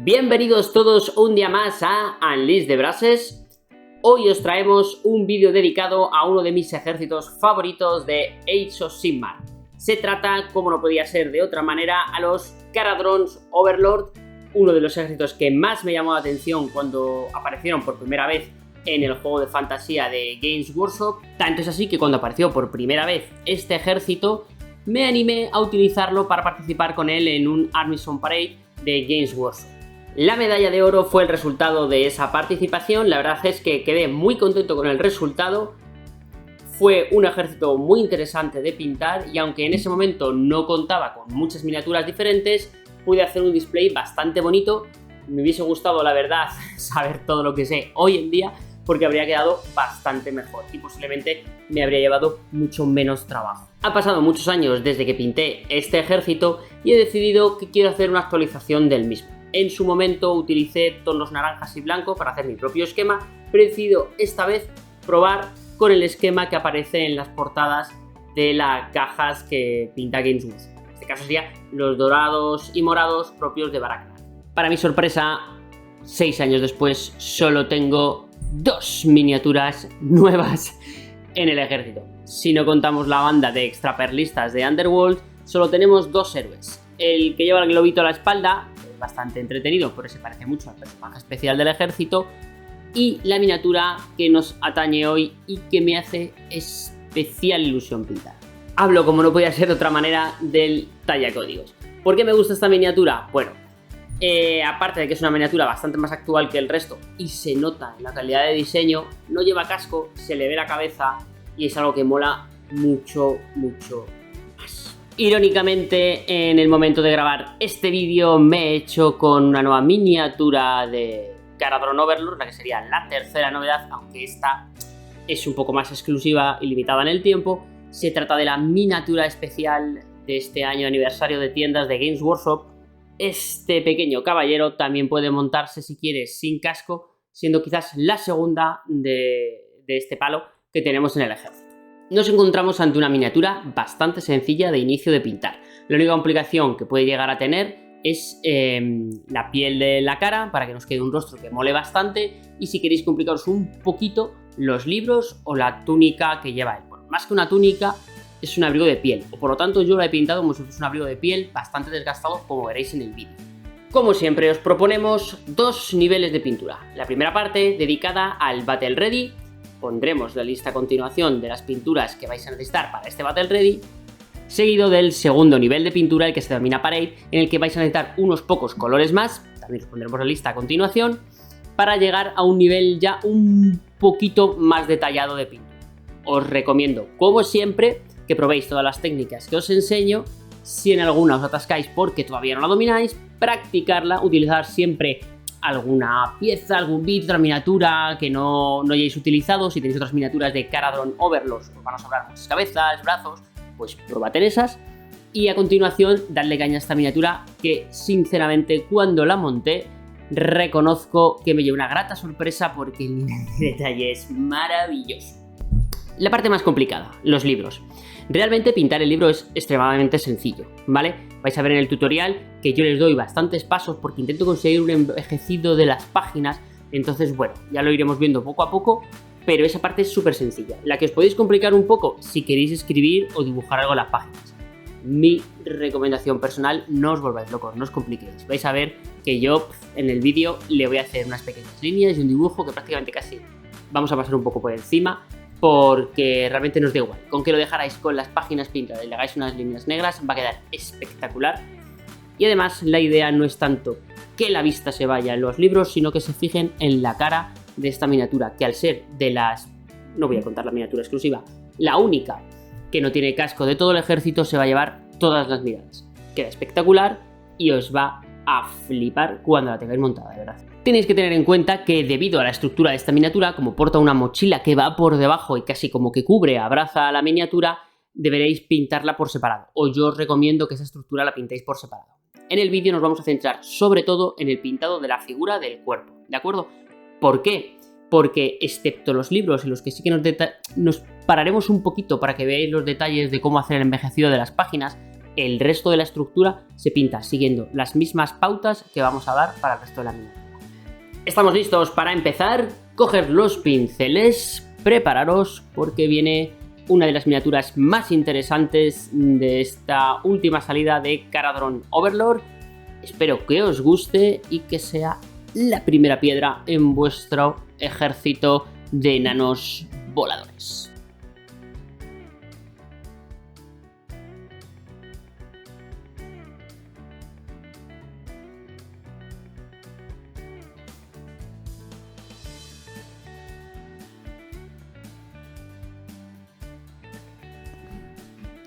Bienvenidos todos un día más a Unleash the Brushes. Hoy os traemos un vídeo dedicado a uno de mis ejércitos favoritos de Age of Sigmar. Se trata, como no podía ser de otra manera, a los Kharadrons Overlord, uno de los ejércitos que más me llamó la atención cuando aparecieron por primera vez en el juego de fantasía de Games Workshop. Tanto es así que cuando apareció por primera vez este ejército, me animé a utilizarlo para participar con él en un Armies on Parade de Games Workshop. La medalla de oro fue el resultado de esa participación. La verdad es que quedé muy contento con el resultado. Fue un ejército muy interesante de pintar y aunque en ese momento no contaba con muchas miniaturas diferentes, pude hacer un display bastante bonito. Me hubiese gustado, la verdad, saber todo lo que sé hoy en día, porque habría quedado bastante mejor y posiblemente me habría llevado mucho menos trabajo. Ha pasado muchos años desde que pinté este ejército y he decidido que quiero hacer una actualización del mismo. En su momento utilicé tonos naranjas y blanco para hacer mi propio esquema, pero he decidido esta vez probar con el esquema que aparece en las portadas de las cajas que pinta Games Workshop. En este caso serían los dorados y morados propios de Baraknar. Para mi sorpresa, 6 años después solo tengo 2 miniaturas nuevas en el ejército. Si no contamos la banda de extraperlistas de Underworld, solo tenemos 2 héroes. El que lleva el globito a la espalda, bastante entretenido, pero se parece mucho al personaje especial del ejército, y la miniatura que nos atañe hoy y que me hace especial ilusión pintar. Hablo, como no podía ser de otra manera, del tallacódigos. ¿Por qué me gusta esta miniatura? Bueno, aparte de que es una miniatura bastante más actual que el resto y se nota en la calidad de diseño, no lleva casco, se le ve la cabeza y es algo que mola mucho más. Irónicamente, en el momento de grabar este vídeo me he hecho con una nueva miniatura de Kharadron Overlord, la que sería la tercera novedad, aunque esta es un poco más exclusiva y limitada en el tiempo. Se trata de la miniatura especial de este año aniversario de tiendas de Games Workshop. Este pequeño caballero también puede montarse si quieres sin casco, siendo quizás la segunda de este palo que tenemos en el ejército. Nos encontramos ante una miniatura bastante sencilla de inicio de pintar. La única complicación que puede llegar a tener es la piel de la cara, para que nos quede un rostro que mole bastante, y si queréis complicaros un poquito, los libros o la túnica que lleva él. Bueno, más que una túnica, es un abrigo de piel, o por lo tanto yo lo he pintado como si fuese un abrigo de piel bastante desgastado, como veréis en el vídeo. Como siempre, os proponemos 2 niveles de pintura. La primera parte dedicada al Battle Ready. Pondremos la lista a continuación de las pinturas que vais a necesitar para este Battle Ready, seguido del segundo nivel de pintura, el que se denomina Parade, en el que vais a necesitar unos pocos colores más, también os pondremos la lista a continuación, para llegar a un nivel ya un poquito más detallado de pintura. Os recomiendo, como siempre, que probéis todas las técnicas que os enseño. Si en alguna os atascáis porque todavía no la domináis, practicarla, utilizar siempre alguna pieza, algún bit, otra miniatura que no hayáis utilizado. Si tenéis otras miniaturas de Kharadron Overlord, os van a sobrar muchas cabezas, brazos, pues probad en esas. Y a continuación, dadle caña a esta miniatura que, sinceramente, cuando la monté, reconozco que me llevé una grata sorpresa porque el nivel de detalle es maravilloso. La parte más complicada, los libros. Realmente pintar el libro es extremadamente sencillo, ¿vale? Vais a ver en el tutorial que yo les doy bastantes pasos porque intento conseguir un envejecido de las páginas. Entonces, bueno, ya lo iremos viendo poco a poco, pero esa parte es súper sencilla. La que os podéis complicar un poco si queréis escribir o dibujar algo en las páginas. Mi recomendación personal, no os volváis locos, no os compliquéis. Vais a ver que yo en el vídeo le voy a hacer unas pequeñas líneas y un dibujo que prácticamente casi vamos a pasar un poco por encima, porque realmente nos da igual. Con que lo dejarais con las páginas pintadas y le hagáis unas líneas negras, va a quedar espectacular. Y además la idea no es tanto que la vista se vaya en los libros, sino que se fijen en la cara de esta miniatura, que al ser de las... no voy a contar la miniatura exclusiva, la única que no tiene casco de todo el ejército, se va a llevar todas las miradas. Queda espectacular y os va a flipar cuando la tengáis montada, de verdad. Tenéis que tener en cuenta que debido a la estructura de esta miniatura, como porta una mochila que va por debajo y casi como que cubre, abraza a la miniatura, deberéis pintarla por separado, o yo os recomiendo que esa estructura la pintéis por separado. En el vídeo nos vamos a centrar sobre todo en el pintado de la figura del cuerpo, ¿de acuerdo? ¿Por qué? Porque excepto los libros en los que sí que nos pararemos un poquito para que veáis los detalles de cómo hacer el envejecido de las páginas, el resto de la estructura se pinta siguiendo las mismas pautas que vamos a dar para el resto de la miniatura. Estamos listos para empezar. Coger los pinceles, prepararos porque viene una de las miniaturas más interesantes de esta última salida de Kharadron Overlord. Espero que os guste y que sea la primera piedra en vuestro ejército de enanos voladores.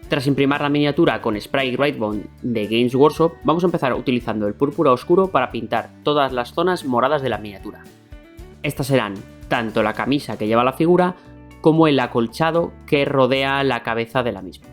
Tras imprimir la miniatura con Spray Brightbond de Games Workshop, vamos a empezar utilizando el púrpura oscuro para pintar todas las zonas moradas de la miniatura. Estas serán tanto la camisa que lleva la figura como el acolchado que rodea la cabeza de la misma.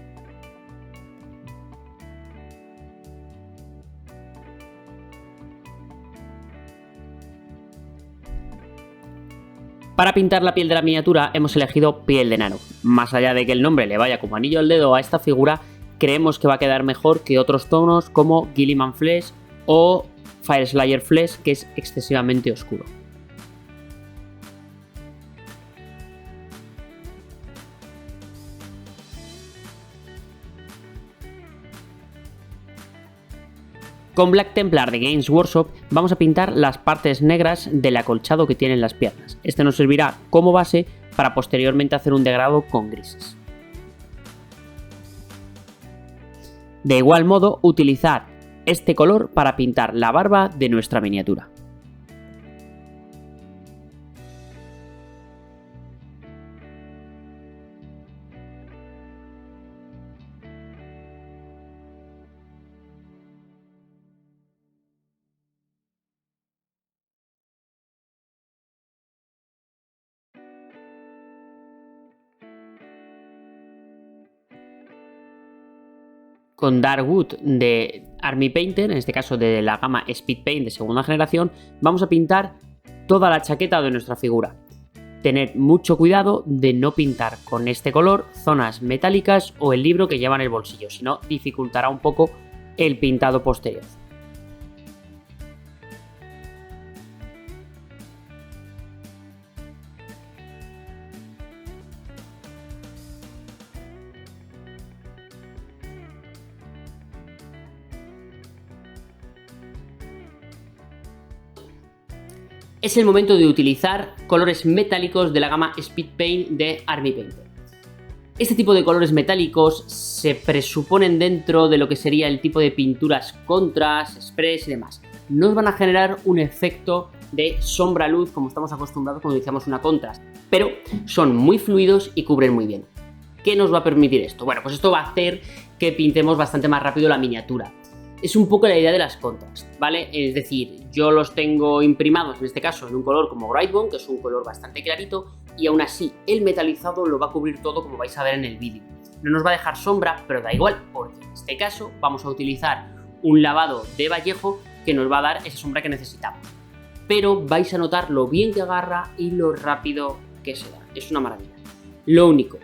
Para pintar la piel de la miniatura hemos elegido piel de enano. Más allá de que el nombre le vaya como anillo al dedo a esta figura, creemos que va a quedar mejor que otros tonos como Guilliman Flesh o Fyreslayer Flesh, que es excesivamente oscuro. Con Black Templar de Games Workshop vamos a pintar las partes negras del acolchado que tienen las piernas. Este nos servirá como base para posteriormente hacer un degradado con grises. De igual modo, utilizar este color para pintar la barba de nuestra miniatura. Con Darkwood de Army Painter, en este caso de la gama Speed Paint de segunda generación, vamos a pintar toda la chaqueta de nuestra figura. Tened mucho cuidado de no pintar con este color zonas metálicas o el libro que lleva en el bolsillo, si no dificultará un poco el pintado posterior. Es el momento de utilizar colores metálicos de la gama Speed Paint de Army Painter. Este tipo de colores metálicos se presuponen dentro de lo que sería el tipo de pinturas contrast, express y demás. No os van a generar un efecto de sombra-luz como estamos acostumbrados cuando utilizamos una contrast, pero son muy fluidos y cubren muy bien. ¿Qué nos va a permitir esto? Bueno, pues esto va a hacer que pintemos bastante más rápido la miniatura. Es un poco la idea de las contrast, ¿vale? Es decir, yo los tengo imprimados, en este caso, en un color como Brightbond, que es un color bastante clarito, y aún así el metalizado lo va a cubrir todo, como vais a ver en el vídeo. No nos va a dejar sombra, pero da igual, porque en este caso vamos a utilizar un lavado de Vallejo que nos va a dar esa sombra que necesitamos. Pero vais a notar lo bien que agarra y lo rápido que se da. Es una maravilla. Lo único,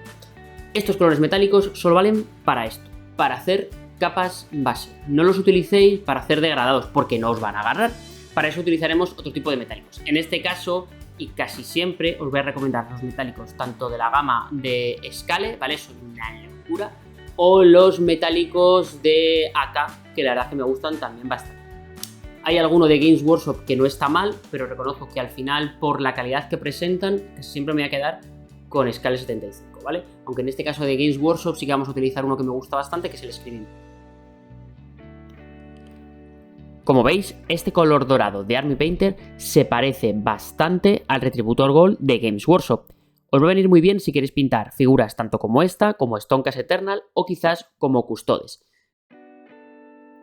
estos colores metálicos solo valen para esto, para hacer capas base. No los utilicéis para hacer degradados porque no os van a agarrar. Para eso utilizaremos otro tipo de metálicos. En este caso, y casi siempre, os voy a recomendar los metálicos tanto de la gama de Scale, ¿vale? Son una locura. O los metálicos de AK, que la verdad que me gustan también bastante. Hay alguno de Games Workshop que no está mal, pero reconozco que al final, por la calidad que presentan, casi siempre me voy a quedar con Scale 75, ¿vale? Aunque en este caso de Games Workshop sí que vamos a utilizar uno que me gusta bastante, que es el Screaming. Como veis, este color dorado de Army Painter se parece bastante al Retributor Gold de Games Workshop. Os va a venir muy bien si queréis pintar figuras tanto como esta, como Stonkas Eternal o quizás como Custodes.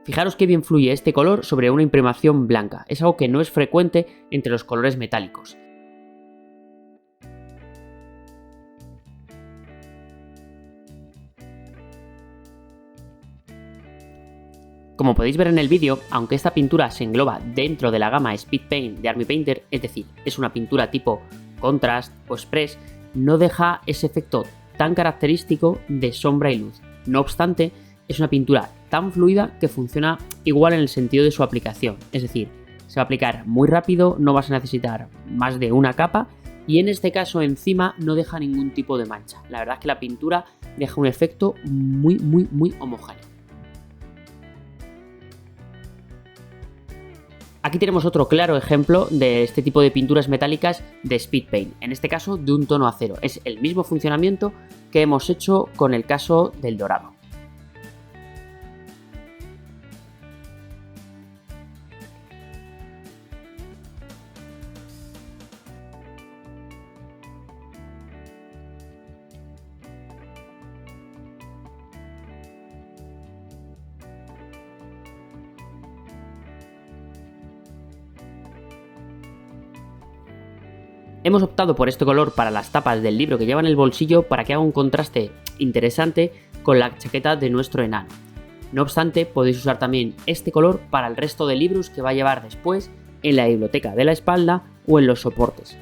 Fijaros qué bien fluye este color sobre una imprimación blanca, es algo que no es frecuente entre los colores metálicos. Como podéis ver en el vídeo, aunque esta pintura se engloba dentro de la gama Speed Paint de Army Painter, es decir, es una pintura tipo Contrast o Express, no deja ese efecto tan característico de sombra y luz. No obstante, es una pintura tan fluida que funciona igual en el sentido de su aplicación. Es decir, se va a aplicar muy rápido, no vas a necesitar más de una capa y en este caso encima no deja ningún tipo de mancha. La verdad es que la pintura deja un efecto muy homogéneo. Aquí tenemos otro claro ejemplo de este tipo de pinturas metálicas de Speed Paint, en este caso de un tono acero. Es el mismo funcionamiento que hemos hecho con el caso del dorado. Hemos optado por este color para las tapas del libro que lleva en el bolsillo para que haga un contraste interesante con la chaqueta de nuestro enano. No obstante, podéis usar también este color para el resto de libros que va a llevar después en la biblioteca de la espalda o en los soportes.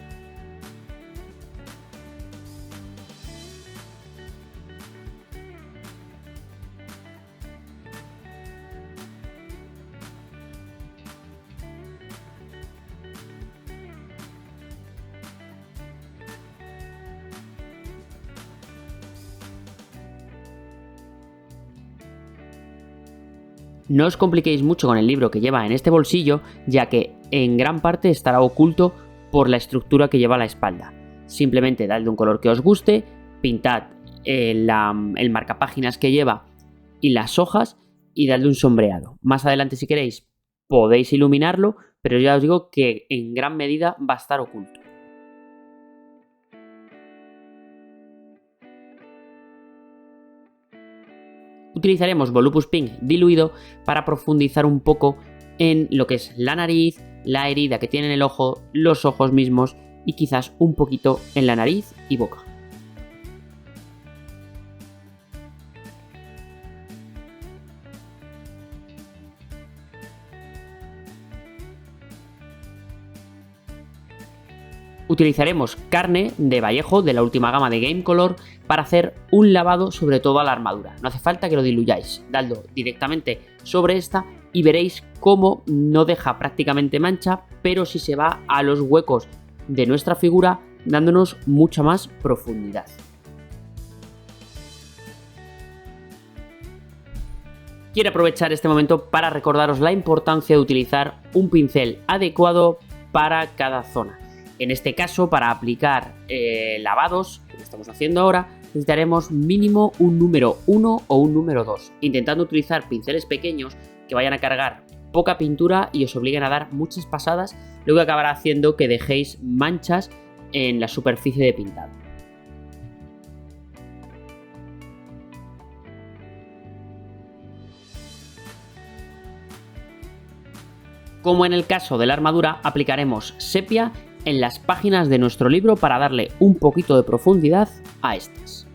No os compliquéis mucho con el libro que lleva en este bolsillo, ya que en gran parte estará oculto por la estructura que lleva a la espalda. Simplemente dadle un color que os guste, pintad el marcapáginas que lleva y las hojas y dadle un sombreado. Más adelante, si queréis, podéis iluminarlo, pero ya os digo que en gran medida va a estar oculto. Utilizaremos Volupus Pink diluido para profundizar un poco en lo que es la nariz, la herida que tiene en el ojo, los ojos mismos y quizás un poquito en la nariz y boca. Utilizaremos carne de Vallejo de la última gama de Game Color para hacer un lavado sobre toda la armadura. No hace falta que lo diluyáis, dadlo directamente sobre esta y veréis cómo no deja prácticamente mancha, pero sí se va a los huecos de nuestra figura dándonos mucha más profundidad. Quiero aprovechar este momento para recordaros la importancia de utilizar un pincel adecuado para cada zona. En este caso, para aplicar lavados, que estamos haciendo ahora, necesitaremos mínimo un número 1 o un número 2, intentando utilizar pinceles pequeños que vayan a cargar poca pintura y os obliguen a dar muchas pasadas, lo que acabará haciendo que dejéis manchas en la superficie de pintado. Como en el caso de la armadura, aplicaremos sepia en las páginas de nuestro libro para darle un poquito de profundidad a estas.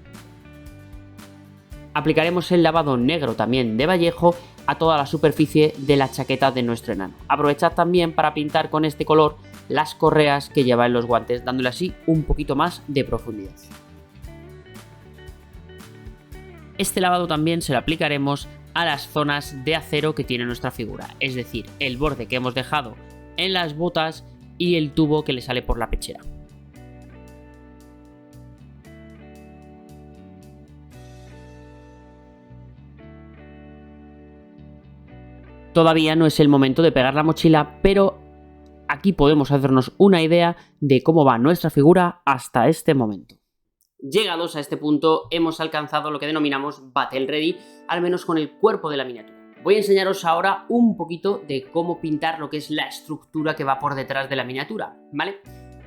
Aplicaremos el lavado negro también de Vallejo a toda la superficie de la chaqueta de nuestro enano. Aprovechad también para pintar con este color las correas que lleva en los guantes, dándole así un poquito más de profundidad. Este lavado también se lo aplicaremos a las zonas de acero que tiene nuestra figura, es decir, el borde que hemos dejado en las botas y el tubo que le sale por la pechera. Todavía no es el momento de pegar la mochila, pero aquí podemos hacernos una idea de cómo va nuestra figura hasta este momento. Llegados a este punto, hemos alcanzado lo que denominamos Battle Ready, al menos con el cuerpo de la miniatura. Voy a enseñaros ahora un poquito de cómo pintar lo que es la estructura que va por detrás de la miniatura, ¿vale?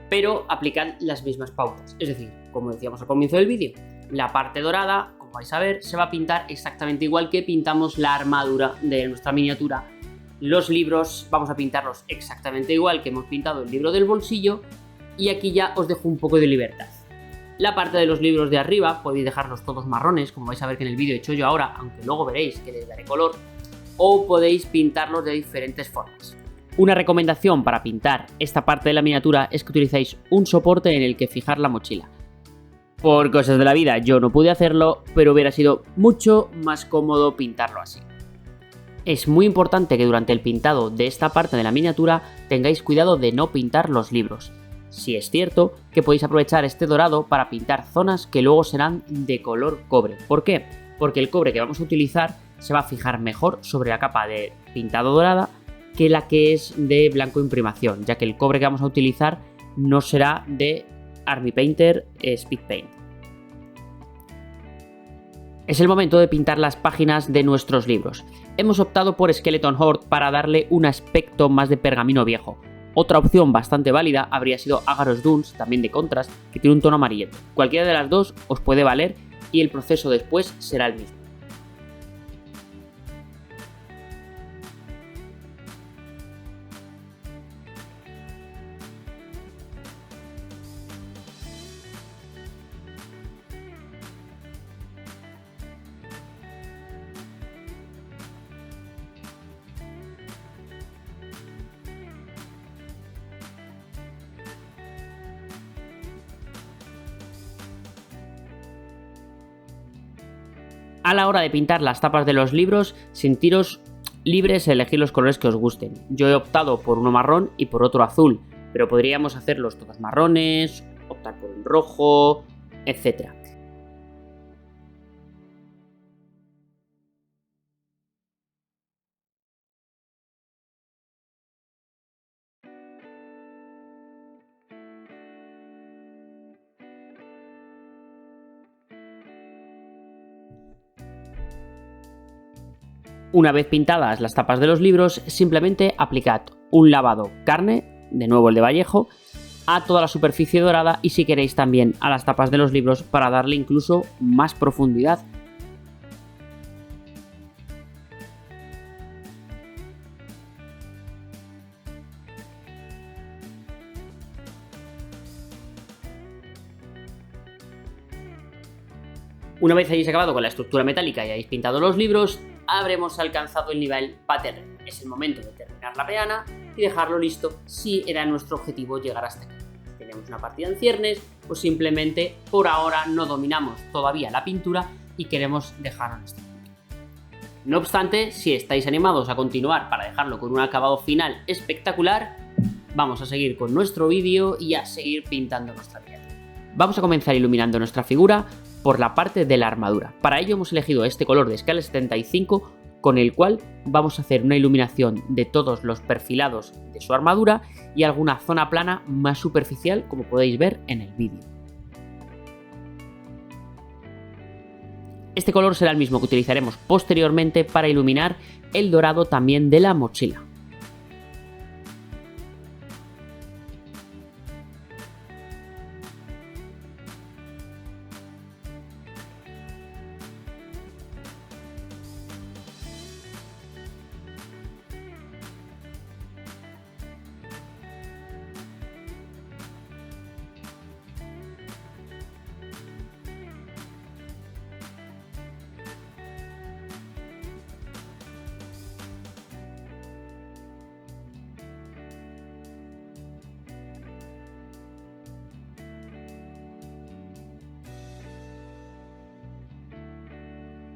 Pero aplicad las mismas pautas, es decir, como decíamos al comienzo del vídeo, la parte dorada, como vais a ver, se va a pintar exactamente igual que pintamos la armadura de nuestra miniatura. Los libros vamos a pintarlos exactamente igual que hemos pintado el libro del bolsillo y aquí ya os dejo un poco de libertad. La parte de los libros de arriba podéis dejarlos todos marrones, como vais a ver que en el vídeo he hecho yo ahora, aunque luego veréis que les daré color, o podéis pintarlos de diferentes formas. Una recomendación para pintar esta parte de la miniatura es que utilicéis un soporte en el que fijar la mochila. Por cosas de la vida yo no pude hacerlo, pero hubiera sido mucho más cómodo pintarlo así. Es muy importante que durante el pintado de esta parte de la miniatura tengáis cuidado de no pintar los libros. Sí es cierto que podéis aprovechar este dorado para pintar zonas que luego serán de color cobre. ¿Por qué? Porque el cobre que vamos a utilizar se va a fijar mejor sobre la capa de pintado dorada que la que es de blanco imprimación, ya que el cobre que vamos a utilizar no será de Army Painter Speed Paint. Es el momento de pintar las páginas de nuestros libros. Hemos optado por Skeleton Horde para darle un aspecto más de pergamino viejo. Otra opción bastante válida habría sido Agaros Dunes, también de Contrast, que tiene un tono amarillento. Cualquiera de las dos os puede valer y el proceso después será el mismo. A la hora de pintar las tapas de los libros, sentiros libres a elegir los colores que os gusten. Yo he optado por uno marrón y por otro azul, pero podríamos hacerlos todos marrones, optar por un rojo, etc. Una vez pintadas las tapas de los libros, simplemente aplicad un lavado carne, de nuevo el de Vallejo, a toda la superficie dorada y si queréis también a las tapas de los libros para darle incluso más profundidad. Una vez hayáis acabado con la estructura metálica y hayáis pintado los libros, habremos alcanzado el nivel pattern. Es el momento de terminar la peana y dejarlo listo si era nuestro objetivo llegar hasta aquí. Si tenemos una partida en ciernes, pues simplemente por ahora no dominamos todavía la pintura y queremos dejarlo en este punto. No obstante, si estáis animados a continuar para dejarlo con un acabado final espectacular, vamos a seguir con nuestro vídeo y a seguir pintando nuestra piedra. Vamos a comenzar iluminando nuestra figura por la parte de la armadura. Para ello hemos elegido este color de escala 75 con el cual vamos a hacer una iluminación de todos los perfilados de su armadura y alguna zona plana más superficial como podéis ver en el vídeo. Este color será el mismo que utilizaremos posteriormente para iluminar el dorado también de la mochila.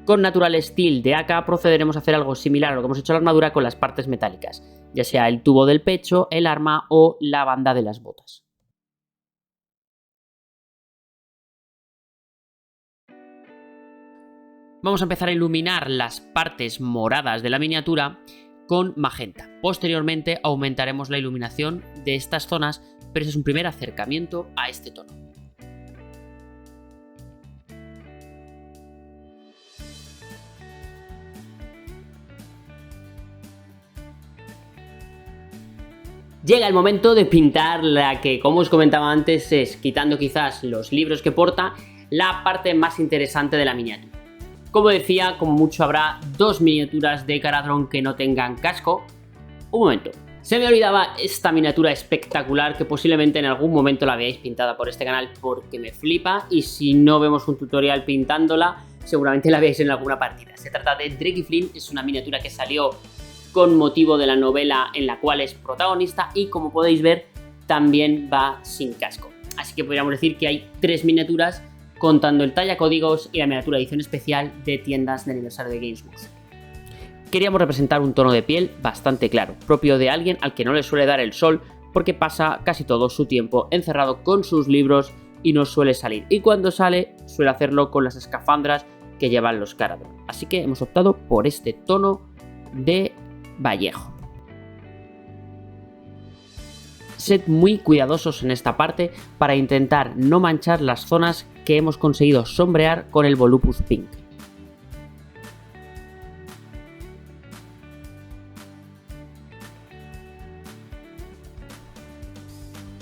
Con Natural Steel de AK procederemos a hacer algo similar a lo que hemos hecho en la armadura con las partes metálicas, ya sea el tubo del pecho, el arma o la banda de las botas. Vamos a empezar a iluminar las partes moradas de la miniatura con magenta. Posteriormente aumentaremos la iluminación de estas zonas, pero ese es un primer acercamiento a este tono. Llega el momento de pintar la que, como os comentaba antes, es, quitando quizás los libros que porta, la parte más interesante de la miniatura. Como decía, como mucho habrá dos miniaturas de Caradron que no tengan casco. Un momento, se me olvidaba esta miniatura espectacular que posiblemente en algún momento la veáis pintada por este canal porque me flipa, y si no vemos un tutorial pintándola, seguramente la veáis en alguna partida. Se trata de Drake Flynn, es una miniatura que salió con motivo de la novela en la cual es protagonista y, como podéis ver, también va sin casco. Así que podríamos decir que hay tres miniaturas contando el talla códigos y la miniatura edición especial de tiendas de aniversario de Games Workshop. Queríamos representar un tono de piel bastante claro, propio de alguien al que no le suele dar el sol porque pasa casi todo su tiempo encerrado con sus libros y no suele salir. Y cuando sale, suele hacerlo con las escafandras que llevan los Caradhras. Así que hemos optado por este tono de Vallejo. Sed muy cuidadosos en esta parte para intentar no manchar las zonas que hemos conseguido sombrear con el Volupus Pink.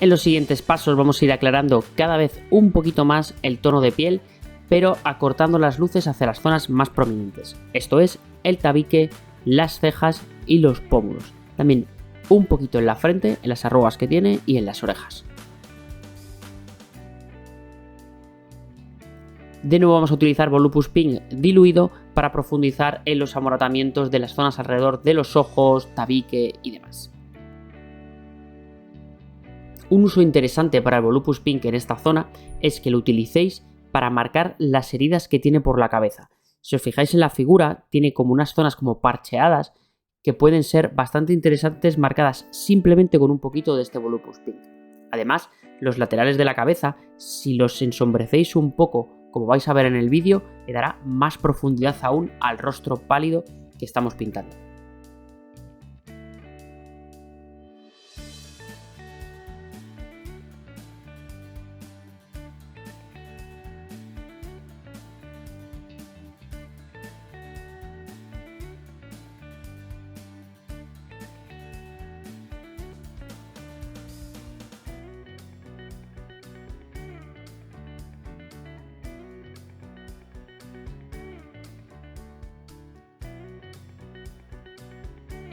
En los siguientes pasos vamos a ir aclarando cada vez un poquito más el tono de piel, pero acortando las luces hacia las zonas más prominentes. Esto es el tabique, las cejas y los pómulos. También un poquito en la frente, en las arrugas que tiene y en las orejas. De nuevo vamos a utilizar Volupus Pink diluido para profundizar en los amoratamientos de las zonas alrededor de los ojos, tabique y demás. Un uso interesante para el Volupus Pink en esta zona es que lo utilicéis para marcar las heridas que tiene por la cabeza. Si os fijáis en la figura, tiene como unas zonas como parcheadas que pueden ser bastante interesantes marcadas simplemente con un poquito de este Volupus Pink. Además, los laterales de la cabeza, si los ensombrecéis un poco, como vais a ver en el vídeo, le dará más profundidad aún al rostro pálido que estamos pintando.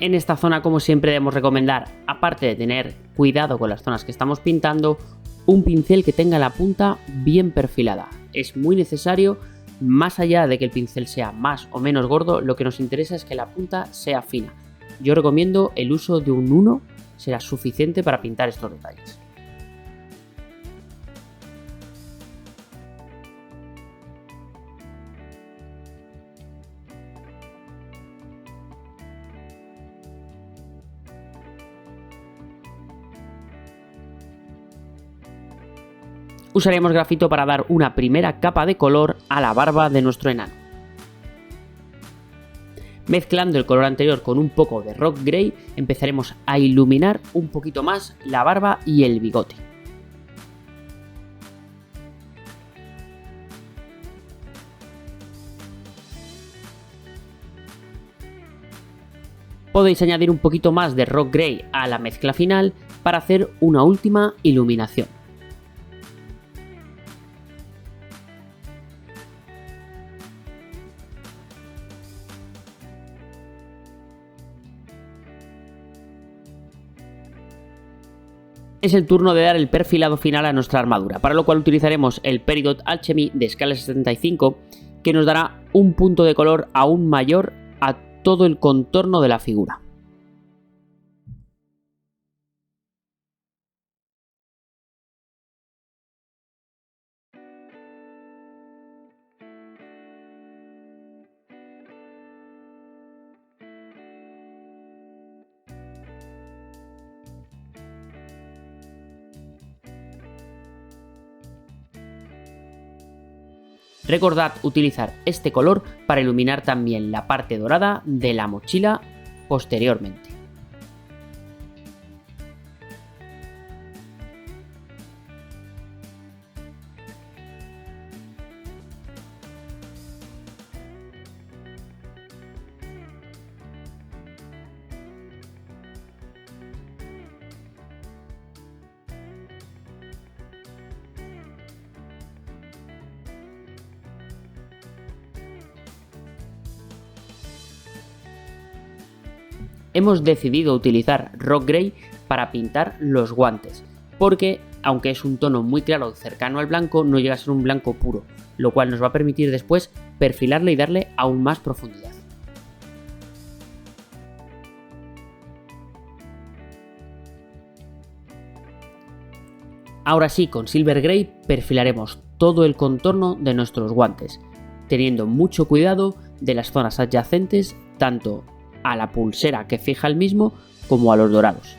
En esta zona, como siempre, debemos recomendar, aparte de tener cuidado con las zonas que estamos pintando, un pincel que tenga la punta bien perfilada. Es muy necesario, más allá de que el pincel sea más o menos gordo, lo que nos interesa es que la punta sea fina. Yo recomiendo el uso de un 1, será suficiente para pintar estos detalles. Usaremos grafito para dar una primera capa de color a la barba de nuestro enano. Mezclando el color anterior con un poco de Rock Grey, empezaremos a iluminar un poquito más la barba y el bigote. Podéis añadir un poquito más de Rock Grey a la mezcla final para hacer una última iluminación. Es el turno de dar el perfilado final a nuestra armadura, para lo cual utilizaremos el Peridot Alchemy de escala 75, que nos dará un punto de color aún mayor a todo el contorno de la figura. Recordad utilizar este color para iluminar también la parte dorada de la mochila posteriormente. Hemos decidido utilizar Rock Grey para pintar los guantes, porque aunque es un tono muy claro cercano al blanco, no llega a ser un blanco puro, lo cual nos va a permitir después perfilarle y darle aún más profundidad. Ahora sí, con Silver Grey perfilaremos todo el contorno de nuestros guantes, teniendo mucho cuidado de las zonas adyacentes tanto a la pulsera que fija el mismo como a los dorados.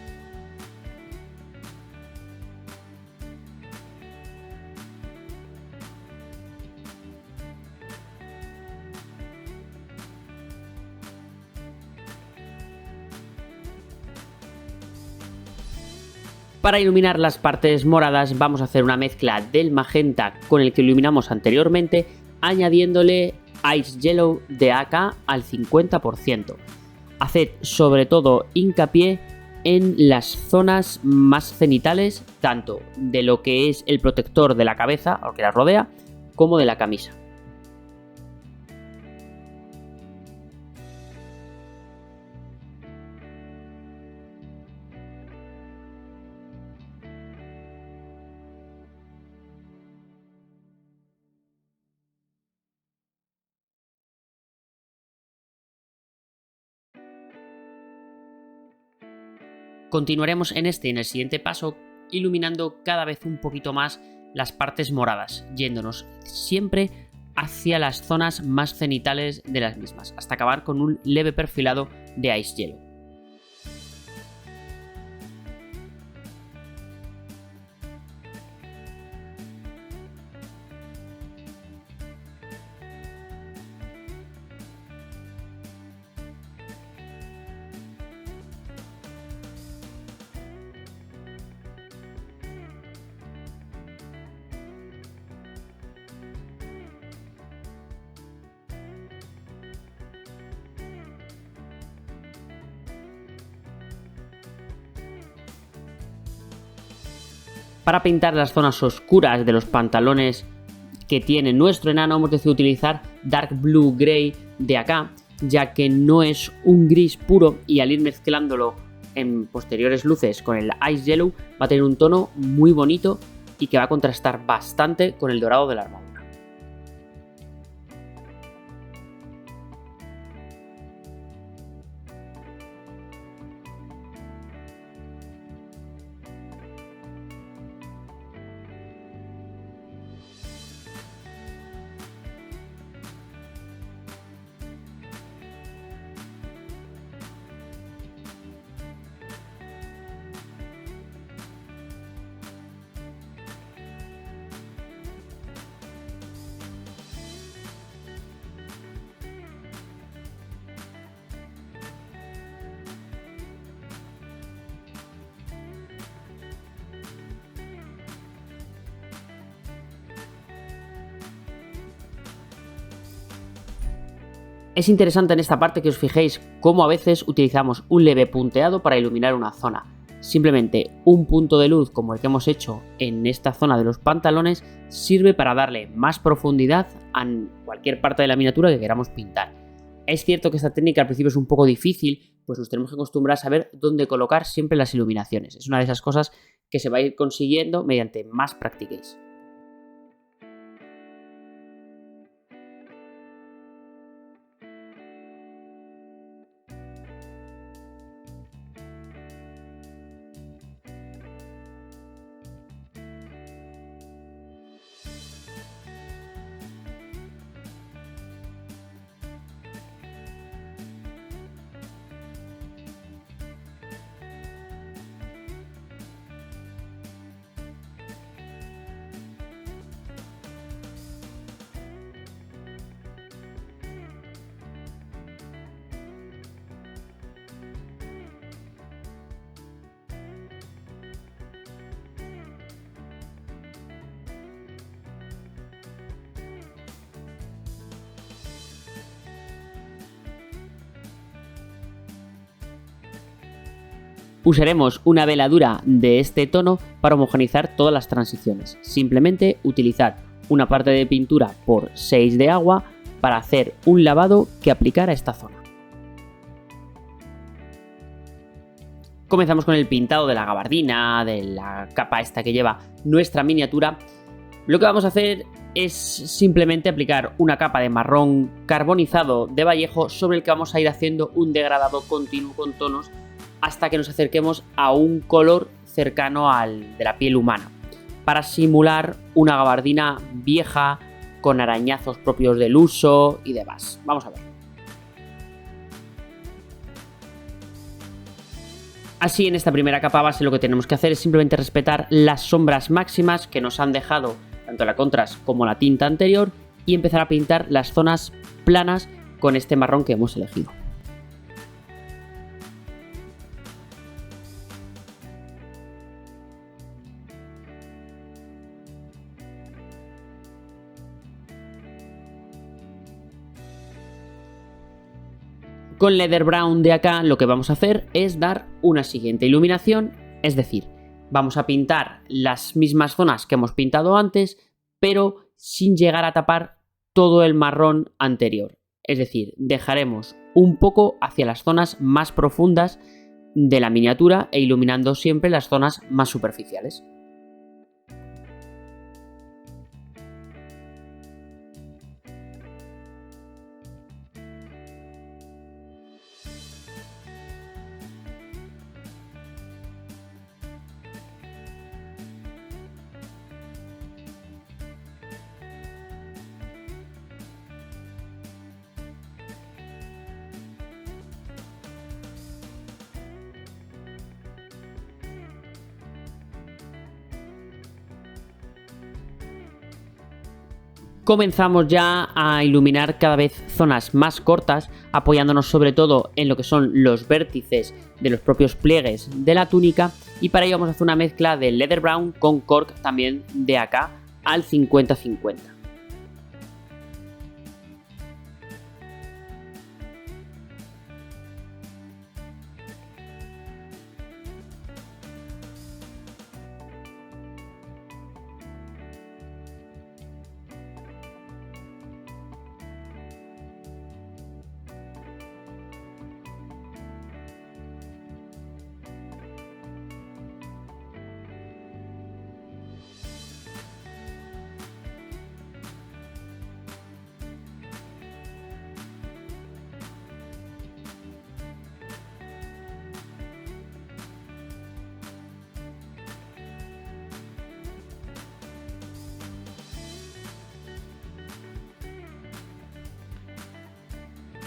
Para iluminar las partes moradas vamos a hacer una mezcla del magenta con el que iluminamos anteriormente, añadiéndole Ice Yellow de AK al 50%. Haced sobre todo hincapié en las zonas más cenitales, tanto de lo que es el protector de la cabeza, o que la rodea, como de la camisa. Continuaremos en este y en el siguiente paso iluminando cada vez un poquito más las partes moradas, yéndonos siempre hacia las zonas más cenitales de las mismas, hasta acabar con un leve perfilado de Ice Yellow. Para pintar las zonas oscuras de los pantalones que tiene nuestro enano hemos decidido utilizar Dark Blue Grey de acá, ya que no es un gris puro y al ir mezclándolo en posteriores luces con el Ice Yellow va a tener un tono muy bonito y que va a contrastar bastante con el dorado de la armadura. Es interesante en esta parte que os fijéis cómo a veces utilizamos un leve punteado para iluminar una zona. Simplemente un punto de luz como el que hemos hecho en esta zona de los pantalones sirve para darle más profundidad a cualquier parte de la miniatura que queramos pintar. Es cierto que esta técnica al principio es un poco difícil, pues nos tenemos que acostumbrar a saber dónde colocar siempre las iluminaciones. Es una de esas cosas que se va a ir consiguiendo mediante más practiquéis. Usaremos una veladura de este tono para homogeneizar todas las transiciones. Simplemente utilizad una parte de pintura por 6 de agua para hacer un lavado que aplicar a esta zona. Comenzamos con el pintado de la gabardina, de la capa esta que lleva nuestra miniatura. Lo que vamos a hacer es simplemente aplicar una capa de marrón carbonizado de Vallejo sobre el que vamos a ir haciendo un degradado continuo con tonos hasta que nos acerquemos a un color cercano al de la piel humana. para simular una gabardina vieja con arañazos propios del uso y demás. Vamos a ver. Así, en esta primera capa base lo que tenemos que hacer es simplemente respetar las sombras máximas que nos han dejado tanto la contrast como la tinta anterior y empezar a pintar las zonas planas con este marrón que hemos elegido. Con Leather Brown de acá lo que vamos a hacer es dar una siguiente iluminación, es decir, vamos a pintar las mismas zonas que hemos pintado antes, pero sin llegar a tapar todo el marrón anterior. Es decir, dejaremos un poco hacia las zonas más profundas de la miniatura e iluminando siempre las zonas más superficiales. Comenzamos ya a iluminar cada vez zonas más cortas, apoyándonos sobre todo en lo que son los vértices de los propios pliegues de la túnica, y para ello vamos a hacer una mezcla de Leather Brown con Cork también de acá al 50-50.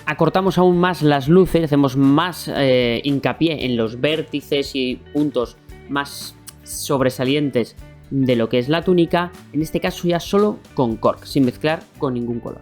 Acortamos aún más las luces, hacemos más hincapié en los vértices y puntos más sobresalientes de lo que es la túnica, en este caso ya solo con Cork, sin mezclar con ningún color.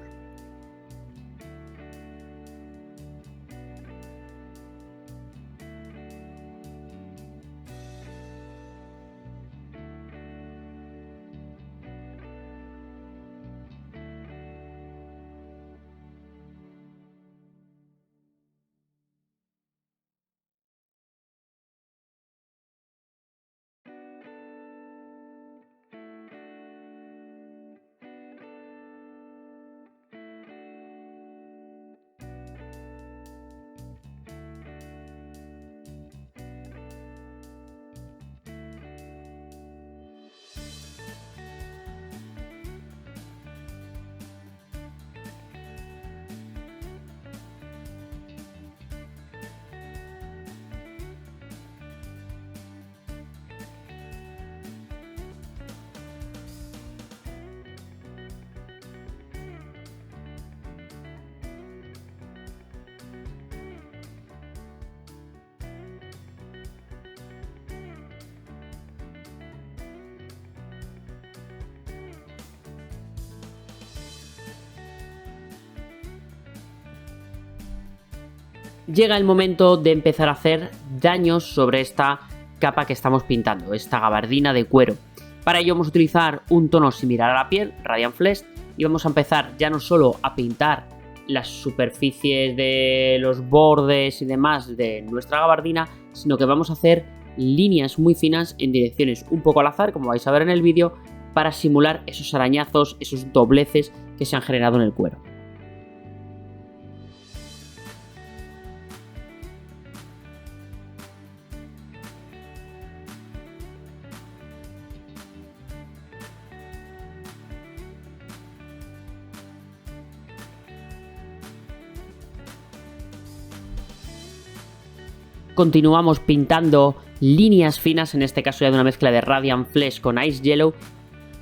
Llega el momento de empezar a hacer daños sobre esta capa que estamos pintando, esta gabardina de cuero. Para ello vamos a utilizar un tono similar a la piel, Radiant Flesh, y vamos a empezar ya no solo a pintar las superficies de los bordes y demás de nuestra gabardina, sino que vamos a hacer líneas muy finas en direcciones un poco al azar, como vais a ver en el vídeo, para simular esos arañazos, esos dobleces que se han generado en el cuero. Continuamos pintando líneas finas, en este caso ya de una mezcla de Radiant Flesh con Ice Yellow,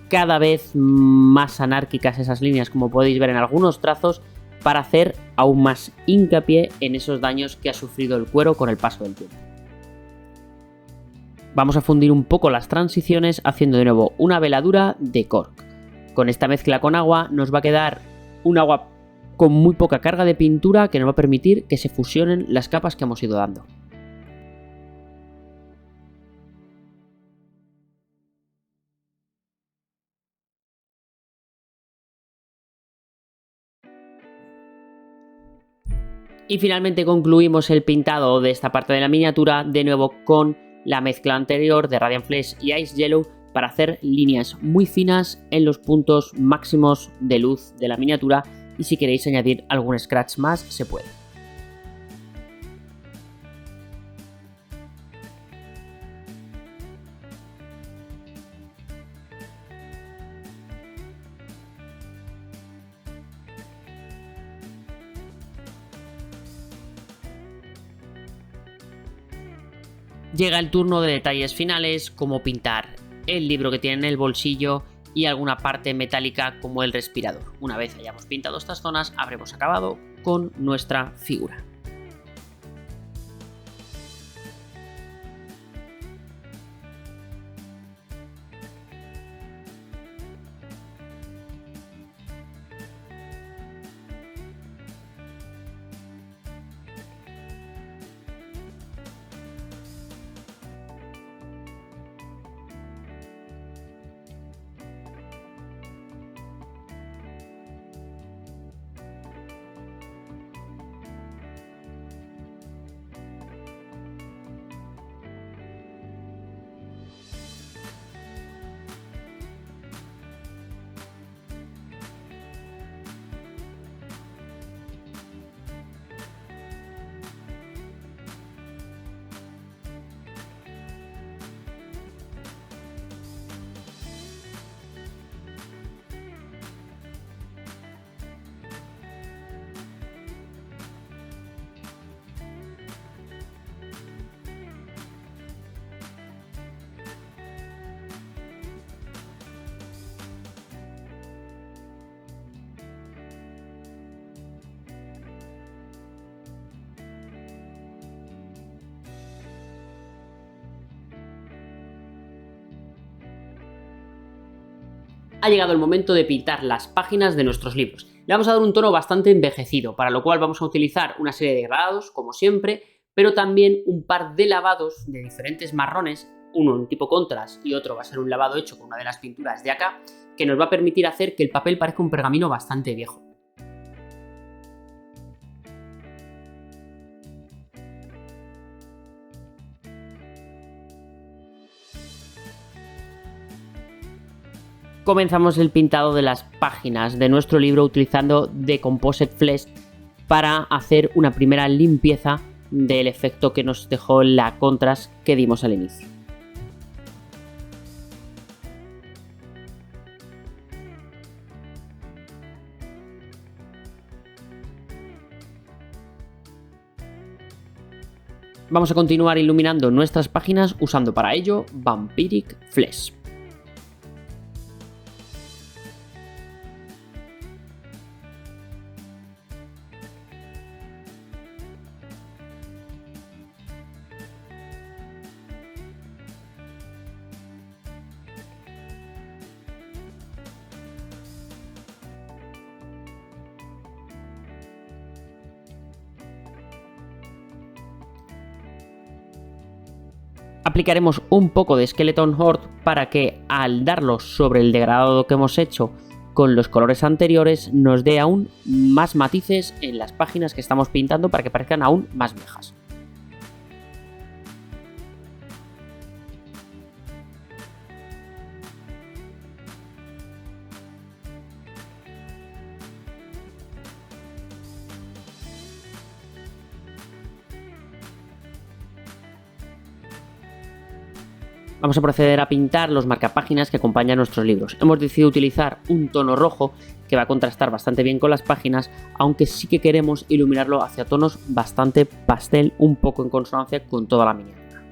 cada vez más anárquicas esas líneas, como podéis ver en algunos trazos, para hacer aún más hincapié en esos daños que ha sufrido el cuero con el paso del tiempo. Vamos a fundir un poco las transiciones haciendo de nuevo una veladura de cork. Con esta mezcla con agua nos va a quedar un agua con muy poca carga de pintura que nos va a permitir que se fusionen las capas que hemos ido dando. Y finalmente concluimos el pintado de esta parte de la miniatura de nuevo con la mezcla anterior de Radiant Flesh y Ice Yellow para hacer líneas muy finas en los puntos máximos de luz de la miniatura, y si queréis añadir algún scratch más se puede. Llega el turno de detalles finales, como pintar el libro que tiene en el bolsillo y alguna parte metálica como el respirador. Una vez hayamos pintado estas zonas, habremos acabado con nuestra figura. Ha llegado el momento de pintar las páginas de nuestros libros. Le vamos a dar un tono bastante envejecido, para lo cual vamos a utilizar una serie de grados, como siempre, pero también un par de lavados de diferentes marrones, uno en tipo contrast y otro va a ser un lavado hecho con una de las pinturas de acá, que nos va a permitir hacer que el papel parezca un pergamino bastante viejo. Comenzamos el pintado de las páginas de nuestro libro utilizando The Composite Flesh para hacer una primera limpieza del efecto que nos dejó la contrast que dimos al inicio. Vamos a continuar iluminando nuestras páginas usando para ello Vampiric Flesh. Aplicaremos un poco de Skeleton Horde para que al darlo sobre el degradado que hemos hecho con los colores anteriores nos dé aún más matices en las páginas que estamos pintando para que parezcan aún más viejas. Vamos a proceder a pintar los marcapáginas que acompañan nuestros libros. Hemos decidido utilizar un tono rojo que va a contrastar bastante bien con las páginas, aunque sí que queremos iluminarlo hacia tonos bastante pastel, un poco en consonancia con toda la miniatura.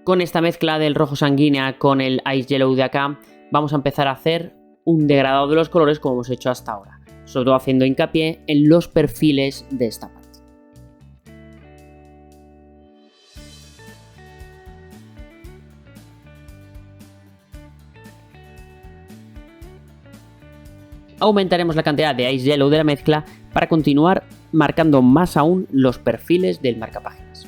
Con esta mezcla del rojo sanguínea con el Ice Yellow de acá, vamos a empezar a hacer un degradado de los colores como hemos hecho hasta ahora, sobre todo haciendo hincapié en los perfiles de esta parte. Aumentaremos la cantidad de Ice Yellow de la mezcla para continuar marcando más aún los perfiles del marcapáginas.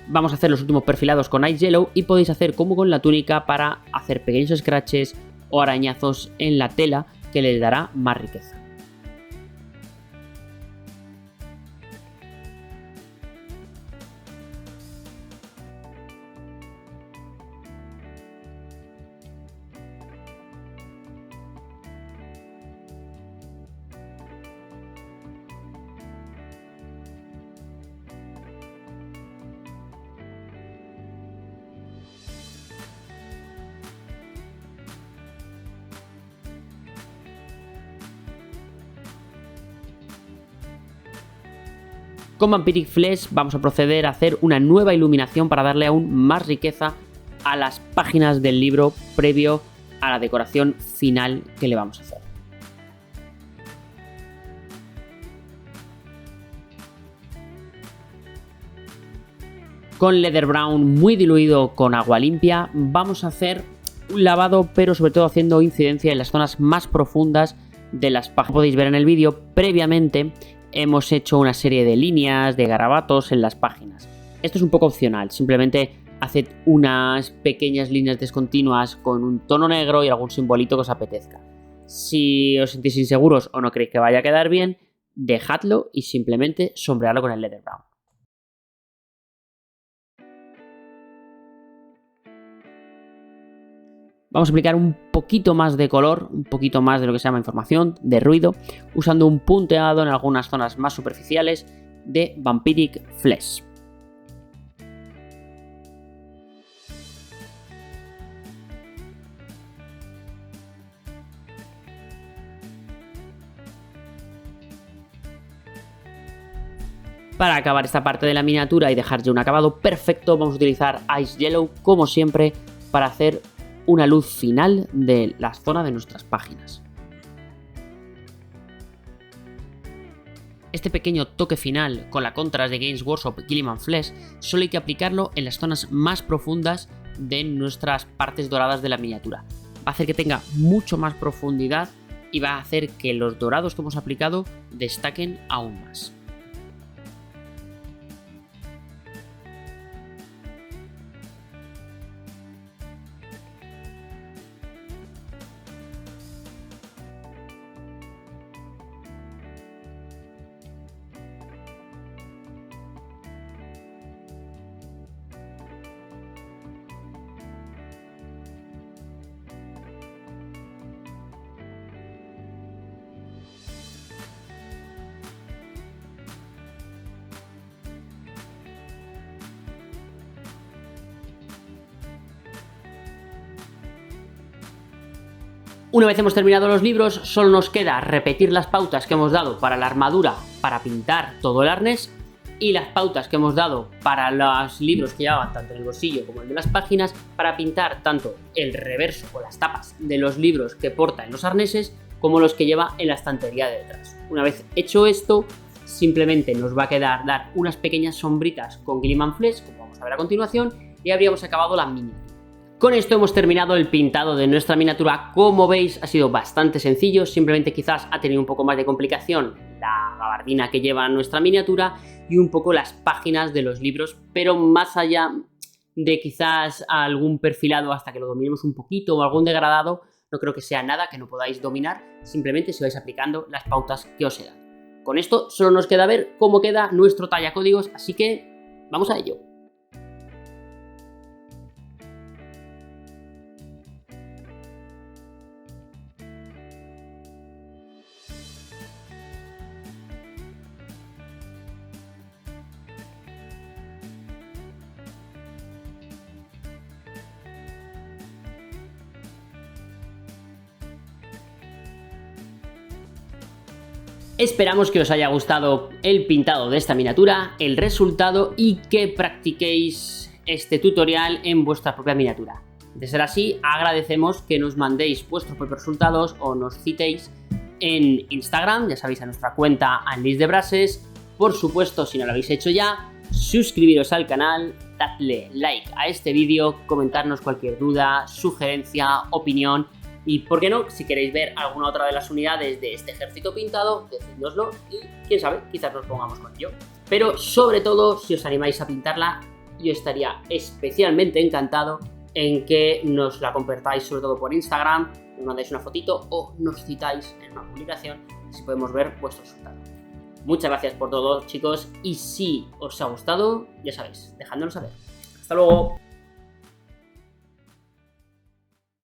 Vamos a hacer los últimos perfilados con Ice Yellow y podéis hacer como con la túnica para hacer pequeños scratches o arañazos en la tela que les dará más riqueza. Con Vampiric Flesh vamos a proceder a hacer una nueva iluminación para darle aún más riqueza a las páginas del libro previo a la decoración final que le vamos a hacer. Con Leather Brown muy diluido con agua limpia vamos a hacer un lavado, pero sobre todo haciendo incidencia en las zonas más profundas de las páginas. Como podéis ver en el vídeo, previamente hemos hecho una serie de líneas, de garabatos en las páginas. Esto es un poco opcional, simplemente haced unas pequeñas líneas discontinuas con un tono negro y algún simbolito que os apetezca. Si os sentís inseguros o no creéis que vaya a quedar bien, dejadlo y simplemente sombrearlo con el Leather Brown. Vamos a aplicar un poquito más de color, un poquito más de lo que se llama información, de ruido, usando un punteado en algunas zonas más superficiales de Vampiric Flesh. Para acabar esta parte de la miniatura y dejar ya un acabado perfecto, vamos a utilizar Ice Yellow como siempre para hacer una luz final de la zona de nuestras páginas. Este pequeño toque final con la contrast de Games Workshop Guilliman Flesh solo hay que aplicarlo en las zonas más profundas de nuestras partes doradas de la miniatura. Va a hacer que tenga mucho más profundidad y va a hacer que los dorados que hemos aplicado destaquen aún más. Una vez hemos terminado los libros, solo nos queda repetir las pautas que hemos dado para la armadura para pintar todo el arnés y las pautas que hemos dado para los libros que llevaban tanto en el bolsillo como el de las páginas para pintar tanto el reverso o las tapas de los libros que porta en los arneses como los que lleva en la estantería de detrás. Una vez hecho esto, simplemente nos va a quedar dar unas pequeñas sombritas con Guilliman Flesh, como vamos a ver a continuación, y habríamos acabado la miniatura. Con esto hemos terminado el pintado de nuestra miniatura. Como veis, ha sido bastante sencillo, simplemente quizás ha tenido un poco más de complicación la gabardina que lleva nuestra miniatura y un poco las páginas de los libros, pero más allá de quizás algún perfilado hasta que lo dominemos un poquito o algún degradado, no creo que sea nada que no podáis dominar, simplemente si vais aplicando las pautas que os he dado. Con esto solo nos queda ver cómo queda nuestro tallacódigos, así que vamos a ello. Esperamos que os haya gustado el pintado de esta miniatura, el resultado y que practiquéis este tutorial en vuestra propia miniatura. De ser así, agradecemos que nos mandéis vuestros propios resultados o nos citéis en Instagram, ya sabéis, a nuestra cuenta Unleash the Brushes. Por supuesto, si no lo habéis hecho ya, suscribiros al canal, dadle like a este vídeo, comentarnos cualquier duda, sugerencia, opinión. Y por qué no, si queréis ver alguna otra de las unidades de este ejército pintado, decídnoslo y quién sabe, quizás nos pongamos con ello. Pero sobre todo, si os animáis a pintarla, yo estaría especialmente encantado en que nos la compartáis, sobre todo por Instagram, nos mandáis una fotito o nos citáis en una publicación, si podemos ver vuestro resultado. Muchas gracias por todo, chicos, y si os ha gustado, ya sabéis, dejádmelo saber. ¡Hasta luego!